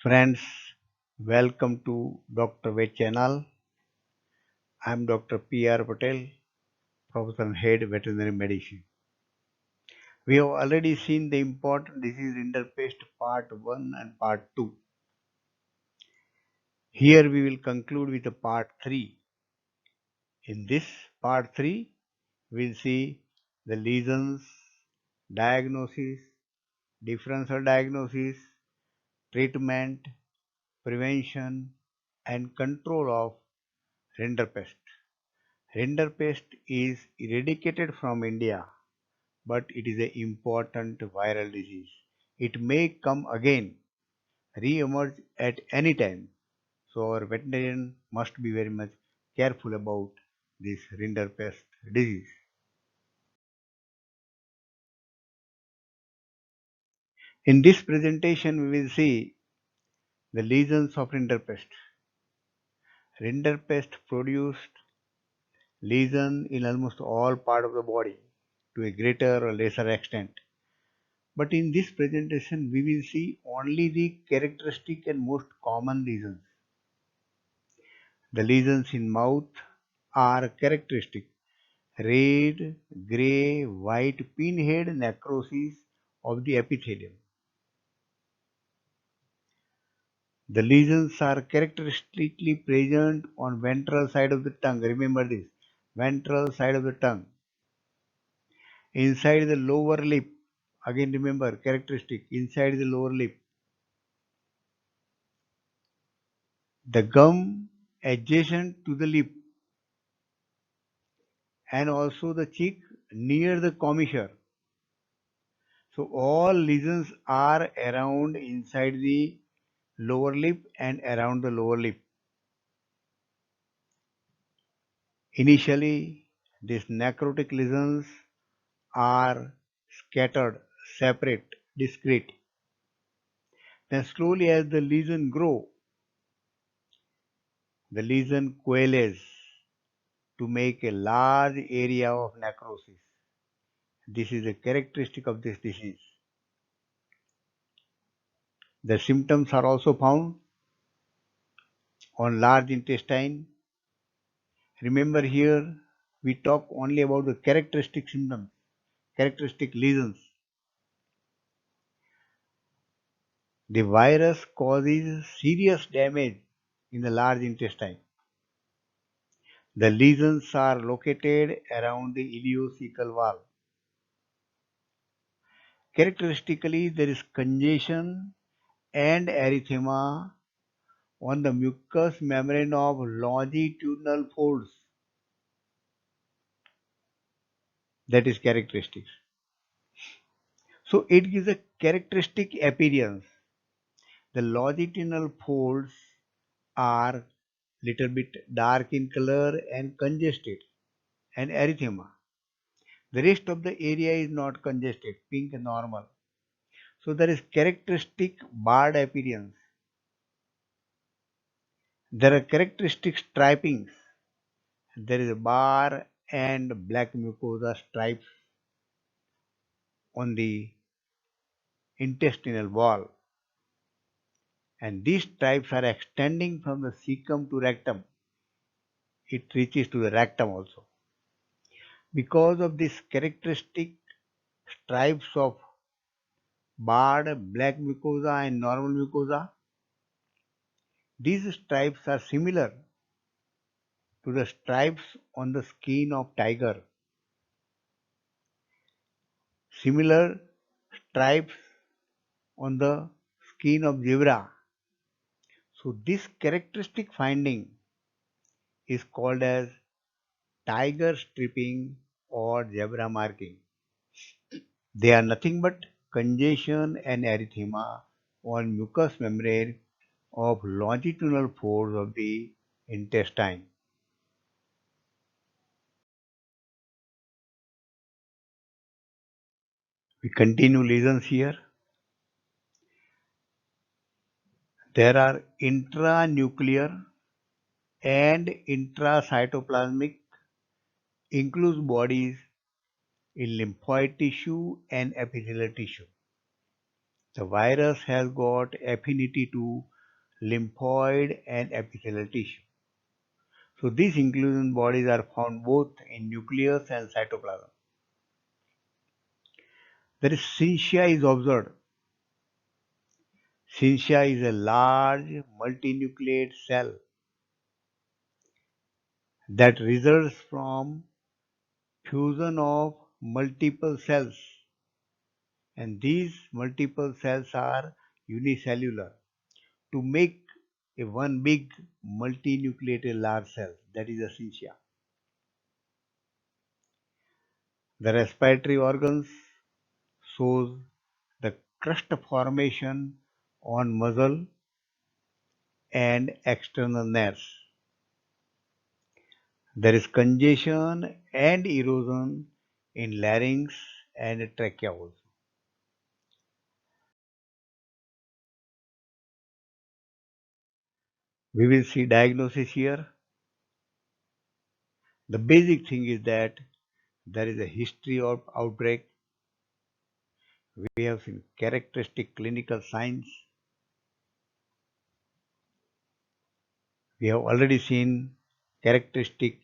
Friends, welcome to Dr. Ved channel. I am Dr. P.R. Patel, Professor and Head Veterinary Medicine. We have already seen the important disease rinderpest part 1 and part 2. Here we will conclude with the part 3. In this part 3, we will see the lesions, diagnosis, differential diagnosis, treatment, prevention, and control of rinderpest. Rinderpest is eradicated from India, but it is an important viral disease. It may come again, re-emerge at any time. So our veterinarian must be very much careful about this rinderpest disease. In this presentation, we will see the lesions of rinderpest. Rinderpest produced lesion in almost all part of the body to a greater or lesser extent. But in this presentation, we will see only the characteristic and most common lesions. The lesions in mouth are characteristic: red, grey, white pinhead necrosis of the epithelium. The lesions are characteristically present on ventral side of the tongue. Remember this, ventral side of the tongue. Inside the lower lip, again remember characteristic, inside the lower lip. The gum adjacent to the lip and also the cheek near the commissure. So all lesions are around inside the lower lip and around the lower lip. Initially, these necrotic lesions are scattered, separate, discrete. Then slowly as the lesion grow, the lesion coalesce to make a large area of necrosis. This is a characteristic of this disease. The symptoms are also found on large intestine. Remember here we talk only about the characteristic symptoms, characteristic lesions. The virus causes serious damage in the large intestine. The lesions are located around the ileocecal valve. Characteristically, there is congestion and erythema on the mucous membrane of longitudinal folds. That is characteristic. So it gives a characteristic appearance. The longitudinal folds are little bit dark in color and congested and erythema. The rest of the area is not congested, pink and normal. So there is characteristic barred appearance. There are characteristic stripings. There is a bar and black mucosa stripes on the intestinal wall. And these stripes are extending from the cecum to rectum. It reaches to the rectum also. Because of this characteristic stripes of barred black mucosa and normal mucosa, these stripes are similar to the stripes on the skin of tiger. Similar stripes on the skin of zebra. So this characteristic finding is called as tiger striping or zebra marking. They are nothing but congestion and erythema on mucous membrane of longitudinal folds of the intestine. We continue lesions here. There are intranuclear and intracytoplasmic enclosed bodies in lymphoid tissue and epithelial tissue. The virus has got affinity to lymphoid, and epithelial tissue. So these inclusion bodies are found both in nucleus and cytoplasm. There is syncytia is observed. Syncytia is a large multinucleate cell that results from fusion of multiple cells, and these multiple cells are unicellular to make a one big multinucleated large cell, that is a syncytia. The respiratory organs shows the crust formation on muscle and external nerves. There is congestion and erosion in larynx and trachea also. We will see diagnosis here. The basic thing is that there is a history of outbreak. We have seen characteristic clinical signs. We have already seen characteristic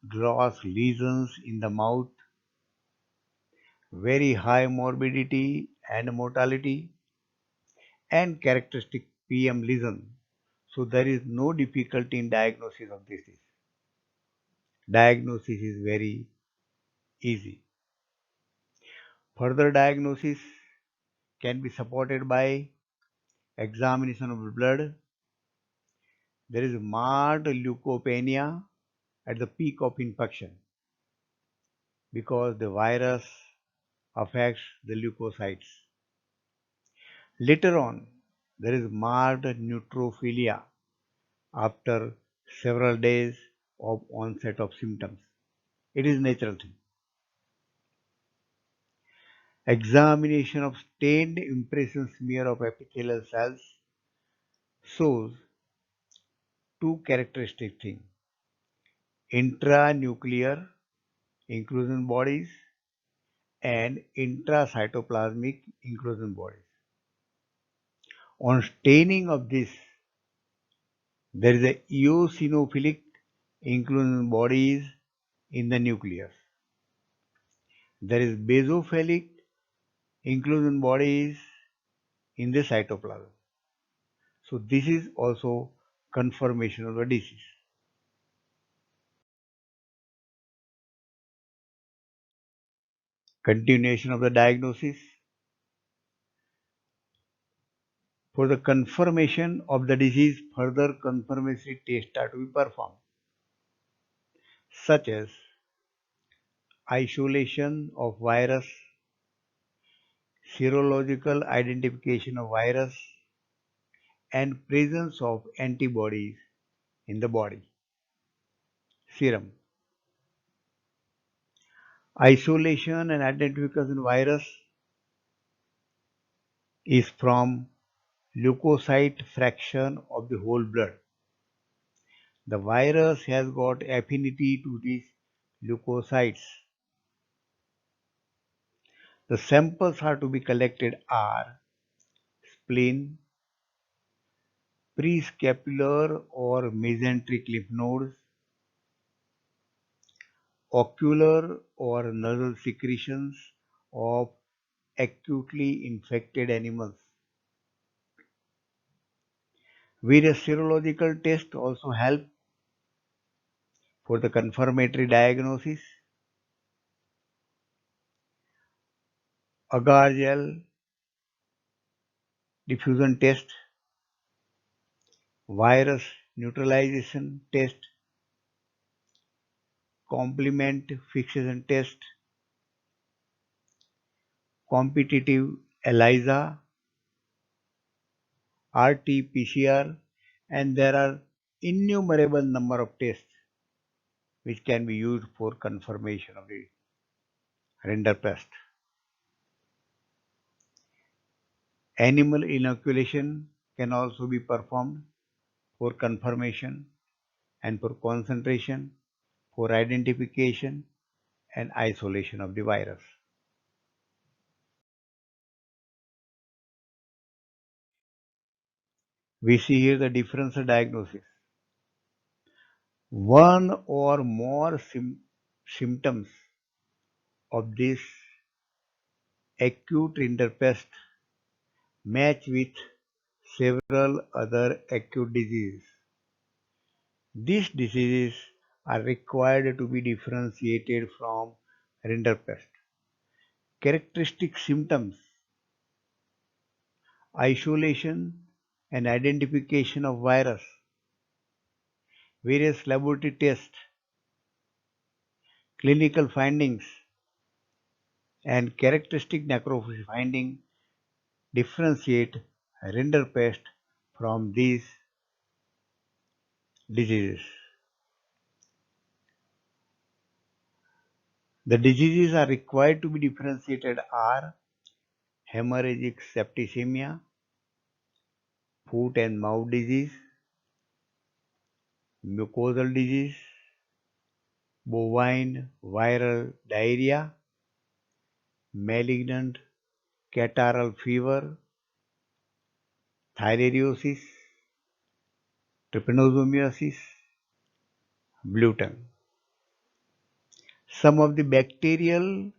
gross lesions in the mouth, very high morbidity and mortality, and characteristic PM lesion. So there is no difficulty in diagnosis of this disease. Diagnosis is very easy. Further diagnosis can be supported by examination of the blood. There is marked leukopenia at the peak of infection because the virus affects the leukocytes. Later on, there is marked neutrophilia after several days of onset of symptoms. It is natural thing. Examination of stained impression smear of epithelial cells shows two characteristic things: intranuclear inclusion bodies and intracytoplasmic inclusion bodies. On staining of this, there is a eosinophilic inclusion bodies in the nucleus. There is basophilic inclusion bodies in the cytoplasm. So this is also confirmation of the disease. Continuation of the diagnosis. For the confirmation of the disease, further confirmatory tests are to be performed, such as isolation of virus, serological identification of virus, and presence of antibodies in the body. Serum. Isolation and identification of virus is from leukocyte fraction of the whole blood. The virus has got affinity to these leukocytes. The samples are to be collected are spleen, prescapular or mesenteric lymph nodes, ocular or nasal secretions of acutely infected animals. Various serological tests also help for the confirmatory diagnosis. Agar gel diffusion test, virus neutralization test, complement fixation test, competitive ELISA, RT-PCR, and there are innumerable number of tests which can be used for confirmation of the rinderpest. Animal inoculation can also be performed for confirmation and for concentration, for identification and isolation of the virus. We see here the differential diagnosis. One or more symptoms of this acute rinderpest match with several other acute diseases. These diseases are required to be differentiated from rinderpest. Characteristic symptoms: isolation and identification of virus, various laboratory tests, clinical findings, and characteristic necropsy finding differentiate rinderpest from these diseases. The diseases are required to be differentiated are hemorrhagic septicemia, foot and mouth disease, mucosal disease, bovine viral diarrhea, malignant catarrhal fever, theileriosis, trypanosomiasis, blue tongue. Some of the bacterial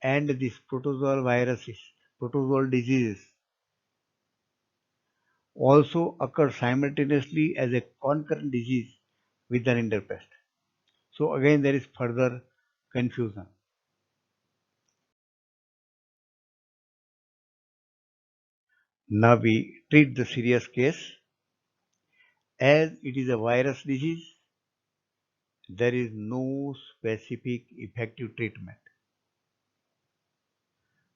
and these protozoal viruses, protozoal diseases also occur simultaneously as a concurrent disease with the rinderpest. So again there is further confusion. Now we treat the serious case. As it is a virus disease, there is no specific effective treatment.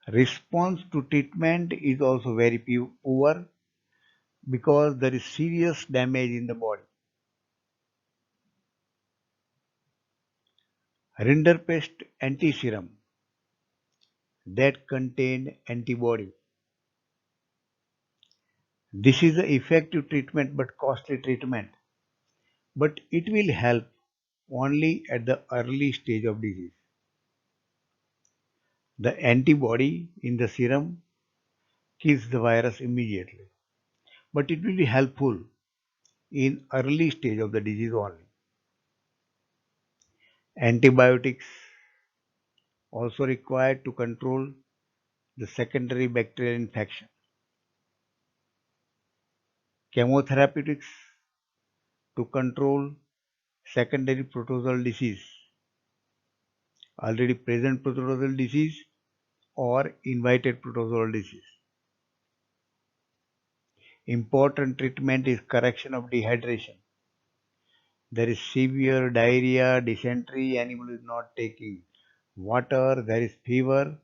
Response to treatment is also very poor because there is serious damage in the body. Rinderpest antiserum that contain antibody. This is an effective treatment but costly treatment, but it will help only at the early stage of disease. The antibody in the serum kills the virus immediately, but it will be helpful in early stage of the disease only. Antibiotics also required to control the secondary bacterial infection. Chemotherapeutics to control secondary protozoal disease, already present protozoal disease or invited protozoal disease. Important treatment is correction of dehydration. There is severe diarrhea, dysentery, animal is not taking water, there is fever,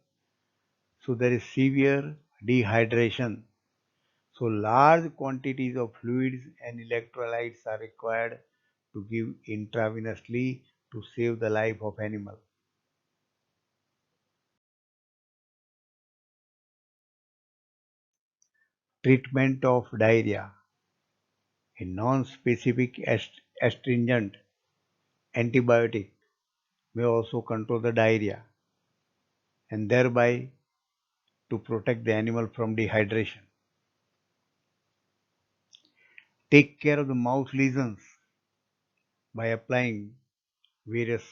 so there is severe dehydration. So large quantities of fluids and electrolytes are required to give intravenously to save the life of animal. Treatment of diarrhea. A non-specific astringent antibiotic may also control the diarrhea and thereby to protect the animal from dehydration. Take care of the mouth lesions by applying various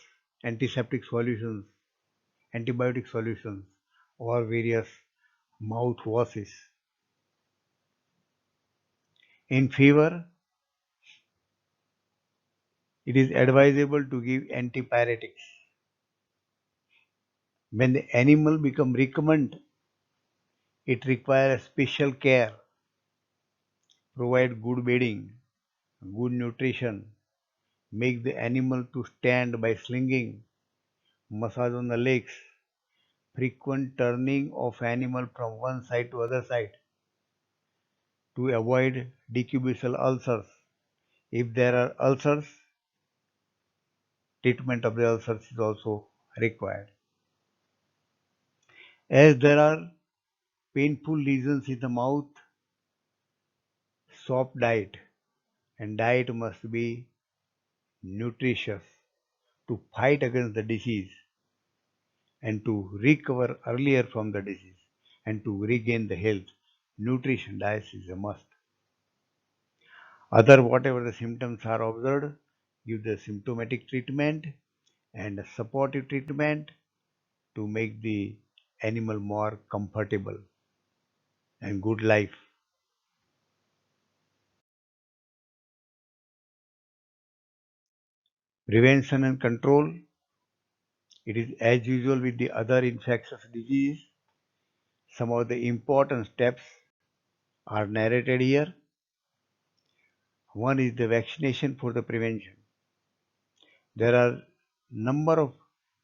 antiseptic solutions, antibiotic solutions, or various mouthwashes. In fever, it is advisable to give antipyretics. When the animal becomes recurrent, it requires special care. Provide good bedding, good nutrition, make the animal to stand by slinging, massage on the legs, frequent turning of animal from one side to other side to avoid decubitial ulcers. If there are ulcers, treatment of the ulcers is also required. As there are painful lesions in the mouth, soft diet and diet must be nutritious to fight against the disease and to recover earlier from the disease and to regain the health. Nutrition diet is a must. Other whatever the symptoms are observed, give the symptomatic treatment and a supportive treatment to make the animal more comfortable and good life. Prevention and control. It is as usual with the other infectious disease. Some of the important steps are narrated here. One is the vaccination for the prevention. There are number of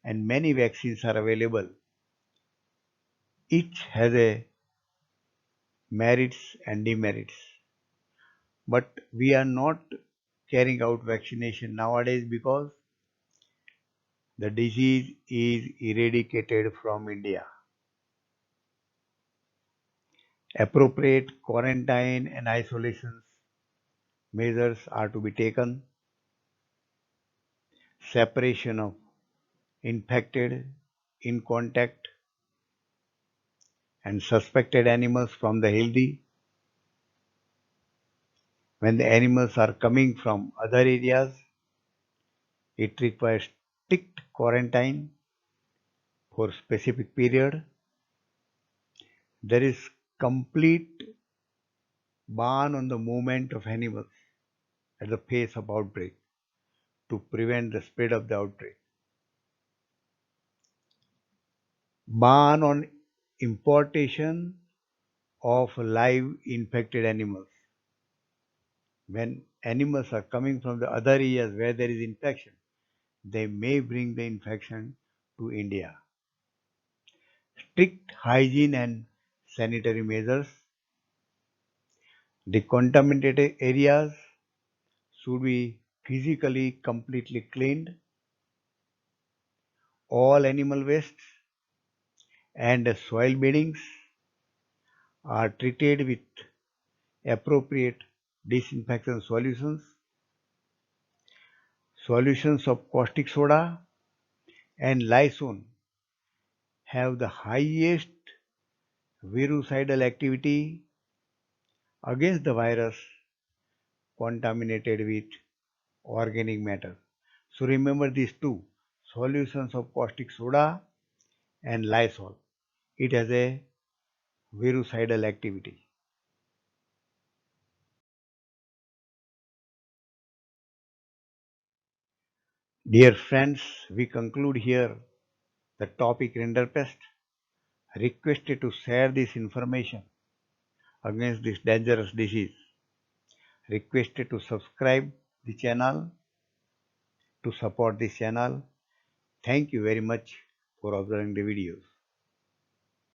and many vaccines are available. Each has a merits and demerits. But we are not carrying out vaccination nowadays because the disease is eradicated from India. Appropriate quarantine and isolation measures are to be taken. Separation of infected, in contact, and suspected animals from the healthy. When the animals are coming from other areas, it requires strict quarantine for specific period. There is complete ban on the movement of animals at the phase of outbreak to prevent the spread of the outbreak. Ban on importation of live infected animals. When animals are coming from the other areas where there is infection, they may bring the infection to India. Strict hygiene and sanitary measures. The contaminated areas should be physically completely cleaned. All animal wastes and soil beddings are treated with appropriate disinfection solutions. Solutions of caustic soda and Lysone have the highest virucidal activity against the virus contaminated with organic matter. So remember these two solutions of caustic soda and Lysol. It has a virucidal activity. Dear friends, we conclude here the topic rinderpest. Requested to share this information against this dangerous disease. Requested to subscribe the channel to support this channel. Thank you very much for observing the videos.